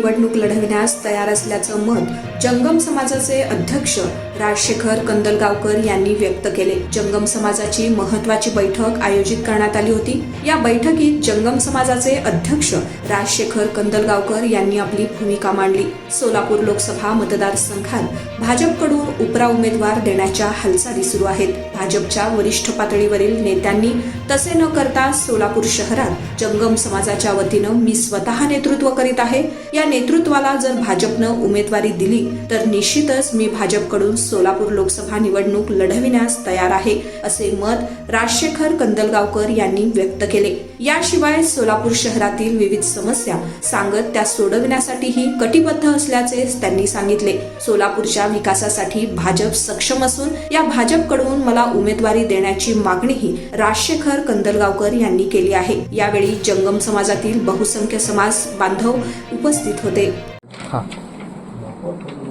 निवडणूक लढविण्यास तयार असल्याचं मत जंगम समाजाचे अध्यक्ष राजशेखर कंदलगावकर यांनी व्यक्त केले। जंगम समाजाची महत्त्वाची बैठक आयोजित करण्यात आली होती। या बैठकीत जंगम समाजाचे अध्यक्ष राजशेखर कंदलगावकर यांनी आपली भूमिका मांडली। सोलापूर लोकसभा मतदारसंघात भाजपकडून उपरा उमेदवार देण्याच्या हालचाली सुरू आहेत। भाजपच्या वरिष्ठ पातळीवरील नेत्यांनी तसे न करता सोलापूर शहरात जंगम समाजाच्या वतीनं मी स्वतः नेतृत्व करीत आहे। या नेतृत्वाला जर भाजपनं उमेदवारी दिली तर निश्चितच मी भाजपकडून सोलापूर लोकसभा निवडणूक लढविण्यास तयार आहे, असे मत राजशेखर कंदलगावकर यांनी व्यक्त केले। याशिवाय सोलापूर शहरातील विविध समस्या सांगत त्या सोडविण्यासाठीही कटिबद्ध असल्याचे त्यांनी सांगितले। सोलापूरच्या विकासासाठी भाजप सक्षम असून या भाजपकडून मला उमेदवारी देण्याची मागणीही राजशेखर कंदलगावकर यांनी केली आहे। यावेळी जंगम समाजातील बहुसंख्य समाज बांधव उपस्थित होते।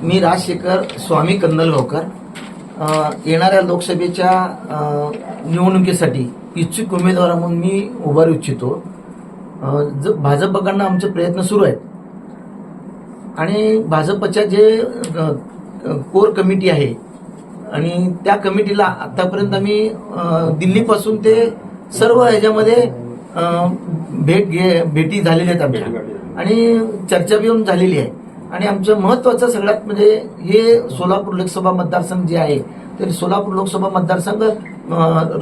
मी राजशेखर स्वामी कंदलगावकर येणाऱ्या लोकसभेच्या निवडणुकीसाठी इच्छुक उमेदवार म्हणून मी उभा राहू इच्छितो। भाजपकडनं आमचे प्रयत्न सुरू आहेत आणि भाजपच्या जे कोर कमिटी आहे आणि त्या कमिटीला आतापर्यंत आम्ही दिल्लीपासून ते सर्व ह्याच्यामध्ये भेटी झालेल्या आहेत आमच्या आणि चर्चा पण झालेली आहे। आणि आमचं महत्त्वाचं सगळ्यात म्हणजे हे सोलापूर लोकसभा मतदारसंघ जे आहे ते सोलापूर लोकसभा मतदारसंघ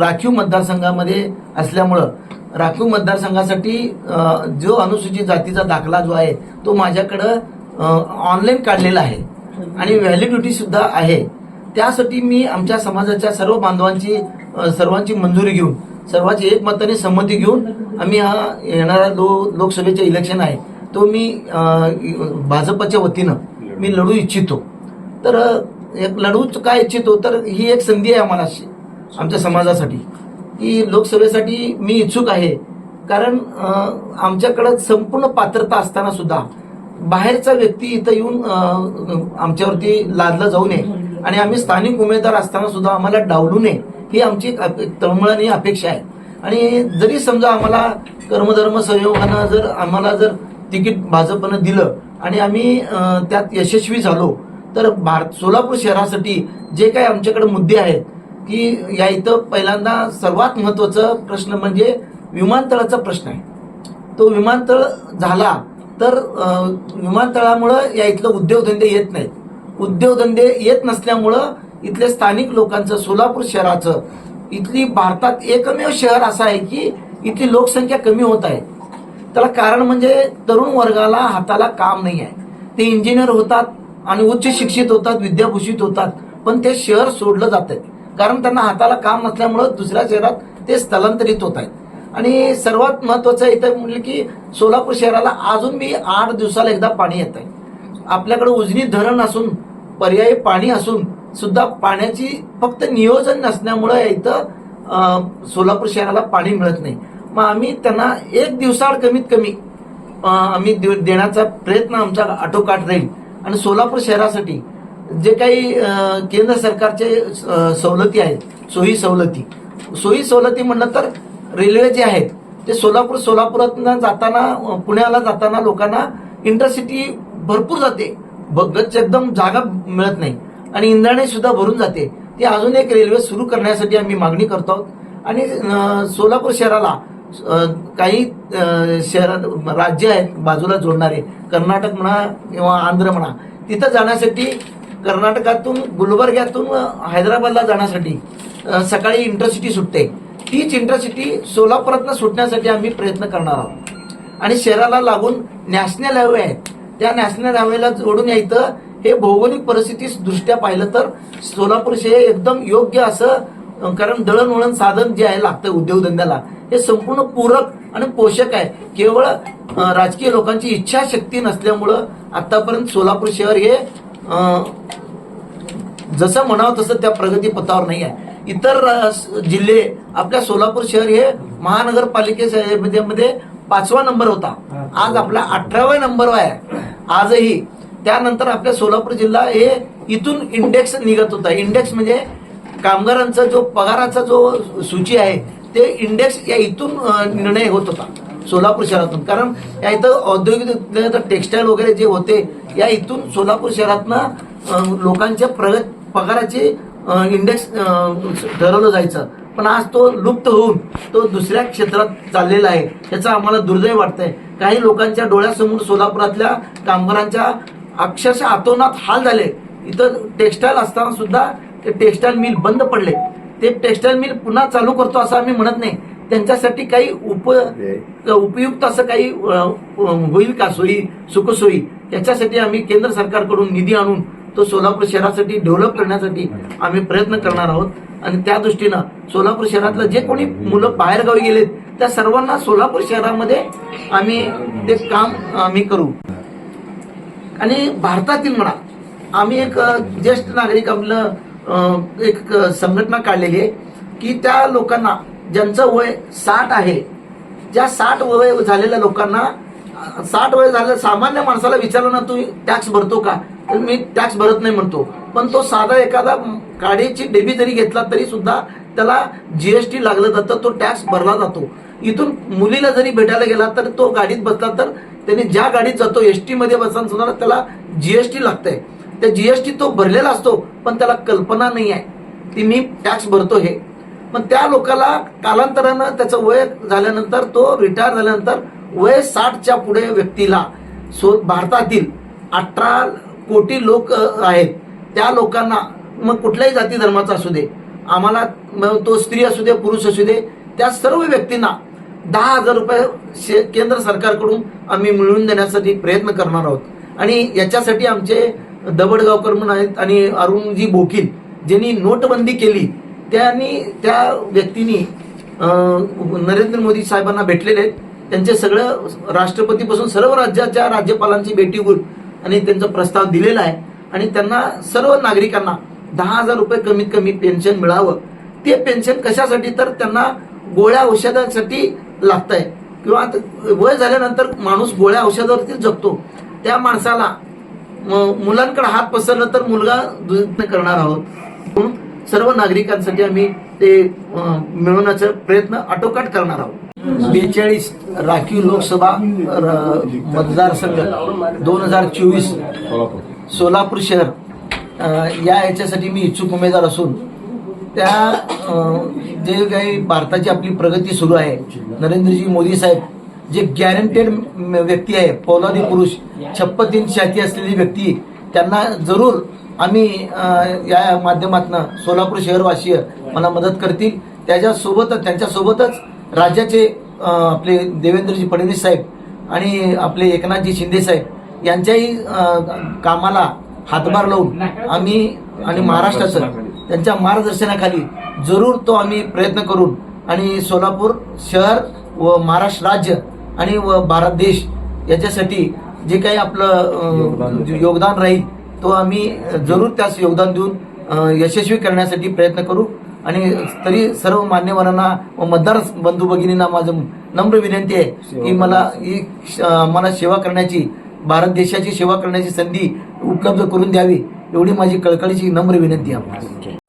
राखीव मतदारसंघामध्ये असल्यामुळं राखीव मतदारसंघासाठी जो अनुसूचित जातीचा दाखला जो आहे तो माझ्याकडं ऑनलाईन काढलेला आहे आणि व्हॅलिडिटी सुद्धा आहे। त्यासाठी मी आमच्या समाजाच्या सर्व बांधवांची सर्वांची मंजुरी घेऊन सर्वांची एकमताने संमती घेऊन आम्ही हा येणारा लोकसभेचे इलेक्शन आहे तो मी भाजपच्या वतीनं मी लढू इच्छितो। तर लढू काय इच्छितो तर ही एक संधी आहे आम्हाला आमच्या समाजासाठी की लोकसभेसाठी मी इच्छुक आहे। कारण आमच्याकडं संपूर्ण पात्रता असताना सुद्धा बाहेरचा व्यक्ती इथं येऊन आमच्यावरती लादला जाऊ नये आणि आम्ही स्थानिक उमेदवार असताना सुद्धा आम्हाला डावलू नये ही आमची तळमळणी अपेक्षा आहे। आणि जरी समजा आम्हाला कर्मधर्म संयोगानं जर आम्हाला जर तिकीट भाजपनं दिलं आणि आम्ही त्यात यशस्वी झालो तर सोलापूर शहरासाठी जे काही आमच्याकडे मुद्दे आहेत की या इथं पहिल्यांदा सर्वात महत्त्वाचा प्रश्न म्हणजे विमानतळाचा प्रश्न आहे। तो विमानतळ झाला तर विमानतळामुळं या इथलं उद्योगधंदे येत नाहीत। उद्योगधंदे येत नसल्यामुळं इथल्या स्थानिक लोकांचं सोलापूर शहराचं इथली भारतात एकमेव शहर असं आहे की इथली लोकसंख्या कमी होत आहे। त्याला कारण म्हणजे तरुण वर्गाला हाताला काम नाही आहे। ते इंजिनियर होतात आणि उच्च शिक्षित होतात, विद्याभूषित होतात, पण ते शहर सोडलं जात आहे कारण त्यांना हाताला काम नसल्यामुळं दुसऱ्या शहरात ते स्थलांतरित होत आहेत। आणि सर्वात महत्वाचं इथं म्हणजे की सोलापूर शहराला अजून बी 8 दिवसाला एकदा पाणी येत आहे। आपल्याकडे उजनी धरण असून पर्यायी पाणी असून सुद्धा पाण्याची फक्त नियोजन नसल्यामुळे इथं सोलापूर शहराला पाणी मिळत नाही। मग आम्ही त्यांना 1 दिवसाआड कमीत कमी आम्ही देण्याचा प्रयत्न आमचा आटोकाट राहील। आणि सोलापूर शहरासाठी जे काही केंद्र सरकारचे सवलती आहेत सोयी सवलती म्हणलं तर रेल्वे जे आहेत ते सोलापुरातून जाताना पुण्याला जाताना लोकांना इंटरसिटी भरपूर जाते, एकदम जागा मिळत नाही आणि इंधने सुद्धा भरून जाते। ती अजून एक रेल्वे सुरू करण्यासाठी आम्ही मागणी करतो आहोत। आणि सोलापूर शहराला काही शहरात राज्य आहेत बाजूला जोडणारे कर्नाटक म्हणा किंवा आंध्र म्हणा तिथं जाण्यासाठी कर्नाटकातून गुलबर्ग्यातून हैदराबादला जाण्यासाठी सकाळी इंटरसिटी सुटते। तीच इंटरसिटी सोलापुरातनं सुटण्यासाठी आम्ही प्रयत्न करणार आहोत। आणि शहराला लागून नॅशनल हायवे आहे, त्या नॅशनल हायवेला जोडून यायचं हे भौगोलिक परिस्थिती दृष्ट्या पाहिलं तर सोलापूर शहर एकदम योग्य असं, कारण दळणवळण साधन जे आहे लागतं उद्योगधंद्याला हे संपूर्ण पूरक आणि पोषक आहे। केवळ राजकीय लोकांची इच्छाशक्ती नसल्यामुळं आतापर्यंत सोलापूर शहर हे जसं म्हणावं तसं त्या प्रगती पथावर नाही आहे। इतर जिल्हे आपल्या सोलापूर शहर हे महानगरपालिकेमध्ये 5वा नंबर होता, आज आपला 18व्या नंबरवर आहे आजही। त्यानंतर आपल्या सोलापूर जिल्हा हे इथून इंडेक्स निघत होता। इंडेक्स म्हणजे कामगारांचा जो पगाराचा जो सूची आहे ते इंडेक्स या इथून निर्णय होत होता। सोलापूर शहरातून. कारण या इथं औद्योगिक टेक्स्टाईल वगैरे जे होते या इथून सोलापूर शहरातनं लोकांच्या पगाराचे इंडेक्स ठरवलं जायचं. पण आज तो लुप्त होऊन तो दुसऱ्या क्षेत्रात चाललेला आहे. याचं आम्हाला दुर्दैव वाटतंय. काही लोकांच्या डोळ्यासमोर सोलापुरातल्या कामगारांच्या अक्षरशः अतोनात हाल झाले. इथं टेक्स्टाईल असताना सुद्धा ते टेक्स्टाईल मिल बंद पडले. ते टेक्स्टाईल मिल पुन्हा चालू करतो असं आम्ही म्हणत नाही. त्यांच्यासाठी काही उपयुक्त असं काही होईल का सोयी सुखसोयी, याच्यासाठी आम्ही केंद्र सरकारकडून निधी आणून तो सोलापूर शहरासाठी डेव्हलप करण्यासाठी आम्ही प्रयत्न करणार आहोत. आणि त्या दृष्टीनं सोलापूर शहरातलं जे कोणी मुलं बाहेरगावी गेलेत त्या सर्वांना सोलापूर शहरामध्ये आम्ही ते काम आम्ही करू. आणि भारतातील म्हणा, आम्ही एक ज्येष्ठ नागरिक आपलं एक संघटना काढलेली आहे की त्या लोकांना ज्यांचं वय 60 आहे, ज्या 60 वय झालेल्या लोकांना, 60 वय झालेल्या सामान्य माणसाला विचारलं ना तू टॅक्स भरतो का, तर मी टॅक्स भरत नाही म्हणतो. पण तो साधा एखादा गाडीची डेबी जरी घेतला तरी सुद्धा त्याला जीएसटी लागलं जातं, तो टॅक्स भरला जातो. इथून मुलीला जरी भेटायला गेला तर तो गाडीत बसला तर त्याने ज्या गाडीत जातो एसटी मध्ये बसताना सुद्धा त्याला जीएसटी लागतंय. त्या जीएसटी तो भरलेला असतो पण त्याला कल्पना नाही आहे ती मी टॅक्स भरतो हे. पण त्या लोकाला कालांतरानं त्याचं वय झाल्यानंतर, तो रिटायर झाल्यानंतर वय 60च्या पुढे व्यक्तीला भारतातील 18 कोटी लोक आहेत, त्या लोकांना मग कुठल्याही जाती धर्माचा असू दे, आम्हाला तो स्त्री असू दे पुरुष असू दे, त्या सर्व व्यक्तींना 10,000 रुपये केंद्र सरकारकडून आम्ही मिळवून देण्यासाठी प्रयत्न करणार आहोत. आणि याच्यासाठी आमचे दबडगावकर म्हणून आहेत आणि अरुणजी बोकील ज्यांनी नोटबंदी केली, त्या व्यक्तींनी नरेंद्र मोदी साहेबांना भेटलेले आहेत. त्यांचे सगळं राष्ट्रपतीपासून सर्व राज्याच्या राज्यपालांची भेटी होऊन आणि त्यांचा प्रस्ताव दिलेला आहे. आणि त्यांना सर्व नागरिकांना 10,000 रुपये कमीत कमी पेन्शन मिळावं. ते पेन्शन कशासाठी, तर त्यांना गोळ्या औषधासाठी लागत आहे किंवा वय झाल्यानंतर माणूस गोळ्या औषधावरती जगतो. त्या माणसाला मुलांकडे हात पसरला तर मुलगा दूध करणार आहोत. म्हणून सर्व नागरिकांसाठी आम्ही ते मिळवण्याचा प्रयत्न आटोकाट करणार आहोत. 42 राखीव लोकसभा मतदारसंघ 2024 सोलापूर शहर याच्यासाठी मी इच्छुक उमेदवार असून त्या जे काही भारताची आपली प्रगती सुरू आहे, नरेंद्रजी मोदी साहेब जे गॅरंटेड व्यक्ती आहे, पौलादी पुरुष, 56 छाती असलेली व्यक्ती, त्यांना जरूर आम्ही या माध्यमातून सोलापूर शहरवासीय मला मदत करतील. त्यांच्यासोबतच राज्याचे आपले देवेंद्रजी फडणवीस साहेब आणि आपले एकनाथजी शिंदे साहेब यांच्याही कामाला हातभार लावून आम्ही आणि महाराष्ट्राचं त्यांच्या मार्गदर्शनाखाली जरूर तो आम्ही प्रयत्न करून आणि सोलापूर शहर व महाराष्ट्र राज्य आणि व भारत देश याच्यासाठी जे काही आपलं योगदान राहील तो आम्ही जरूर त्यास योगदान देऊन यशस्वी करण्यासाठी प्रयत्न करू. आणि तरी सर्व मान्यवरांना व मतदार बंधू भगिनींना माझं नम्र विनंती आहे की मला सेवा करण्याची, भारत देशाची सेवा करण्याची संधी उपलब्ध करून द्यावी, एवढी माझी कळकळीची नम्र विनंती आहे.